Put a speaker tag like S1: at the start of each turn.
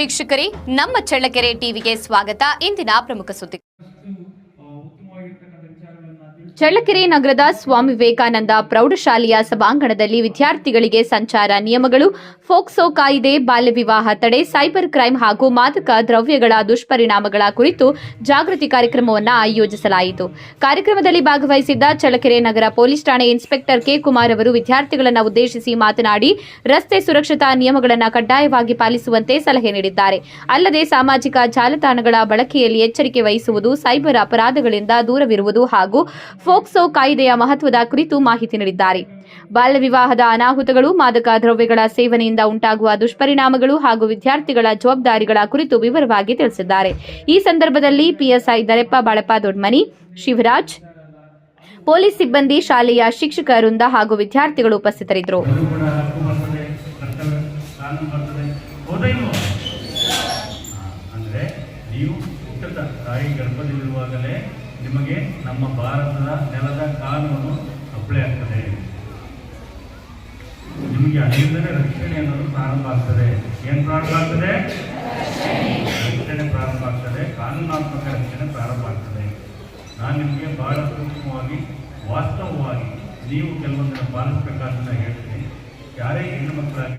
S1: ವೀಕ್ಷಕರೇ, ನಮ್ಮ ಚಳ್ಳಕೆರೆ ಟಿವಿಗೆ ಸ್ವಾಗತ. ಇಂದಿನ ಪ್ರಮುಖ ಸುದ್ದಿ. ಚಳ್ಳಕೆರೆ ನಗರದ ಸ್ವಾಮಿ ವಿವೇಕಾನಂದ ಪ್ರೌಢಶಾಲೆಯ ಸಭಾಂಗಣದಲ್ಲಿ ವಿದ್ಯಾರ್ಥಿಗಳಿಗೆ ಸಂಚಾರ ನಿಯಮಗಳು, ಫೋಕ್ಸೋ ಕಾಯ್ದೆ, ಬಾಲ್ಯ ವಿವಾಹ ತಡೆ, ಸೈಬರ್ ಕ್ರೈಂ ಹಾಗೂ ಮಾದಕ ದ್ರವ್ಯಗಳ ದುಷ್ಪರಿಣಾಮಗಳ ಕುರಿತು ಜಾಗೃತಿ ಕಾರ್ಯಕ್ರಮವನ್ನು ಆಯೋಜಿಸಲಾಯಿತು. ಕಾರ್ಯಕ್ರಮದಲ್ಲಿ ಭಾಗವಹಿಸಿದ್ದ ಚಳ್ಳಕೆರೆ ನಗರ ಪೊಲೀಸ್ ಠಾಣೆ ಇನ್ಸ್ಪೆಕ್ಟರ್ ಕೆ ಕುಮಾರ್ ಅವರು ವಿದ್ಯಾರ್ಥಿಗಳನ್ನು ಉದ್ದೇಶಿಸಿ ಮಾತನಾಡಿ, ರಸ್ತೆ ಸುರಕ್ಷತಾ ನಿಯಮಗಳನ್ನು ಕಡ್ಡಾಯವಾಗಿ ಪಾಲಿಸುವಂತೆ ಸಲಹೆ ನೀಡಿದ್ದಾರೆ. ಅಲ್ಲದೆ ಸಾಮಾಜಿಕ ಜಾಲತಾಣಗಳ ಬಳಕೆಯಲ್ಲಿ ಎಚ್ಚರಿಕೆ ವಹಿಸುವುದು, ಸೈಬರ್ ಅಪರಾಧಗಳಿಂದ ದೂರವಿರುವುದು ಹಾಗೂ ಫೋಕ್ಸೋ ಕಾಯ್ದೆಯ ಮಹತ್ವದ ಕುರಿತು ಮಾಹಿತಿ ನೀಡಿದ್ದಾರೆ. ಬಾಲ್ಯ ವಿವಾಹದ ಅನಾಹುತಗಳು, ಮಾದಕ ದ್ರವ್ಯಗಳ ಸೇವನೆಯಿಂದ ಉಂಟಾಗುವ ದುಷ್ಪರಿಣಾಮಗಳು ಹಾಗೂ ವಿದ್ಯಾರ್ಥಿಗಳ ಜವಾಬ್ದಾರಿಗಳ ಕುರಿತು ವಿವರವಾಗಿ ತಿಳಿಸಿದ್ದಾರೆ. ಈ ಸಂದರ್ಭದಲ್ಲಿ ಪಿಎಸ್ಐ ದರೆಪ್ಪ ಬಾಳಪ್ಪ ದೊಡ್ಮನಿ, ಶಿವರಾಜ್, ಪೊಲೀಸ್ ಸಿಬ್ಬಂದಿ, ಶಾಲೆಯ ಶಿಕ್ಷಕ ವೃಂದ ಹಾಗೂ ವಿದ್ಯಾರ್ಥಿಗಳು ಉಪಸ್ಥಿತರಿದ್ದರು.
S2: ನಿಮಗೆ ನಮ್ಮ ಭಾರತದ ನೆಲದ ಕಾನೂನು ಅಪ್ಲೈ ಆಗ್ತದೆ. ನಿಮಗೆ ಅಲ್ಲಿಂದಲೇ ರಕ್ಷಣೆ ಅನ್ನೋದು ಪ್ರಾರಂಭ ಆಗ್ತದೆ. ಏನು ಪ್ರಾರಂಭ ಆಗ್ತದೆ? ರಕ್ಷಣೆ ಪ್ರಾರಂಭ ಆಗ್ತದೆ, ಕಾನೂನಾತ್ಮಕ ರಕ್ಷಣೆ ಪ್ರಾರಂಭ ಆಗ್ತದೆ. ನಾನು ನಿಮಗೆ ಬಹಳ ಸೂಕ್ಷ್ಮವಾಗಿ, ವಾಸ್ತವವಾಗಿ ನೀವು ಕೆಲವೊಂದನ್ನು ಪಾಲಿಸಬೇಕಾದನ್ನ ಹೇಳ್ತೀನಿ. ಯಾರೇ ಹೆಣ್ಣು ಮಕ್ಕಳಾಗಿ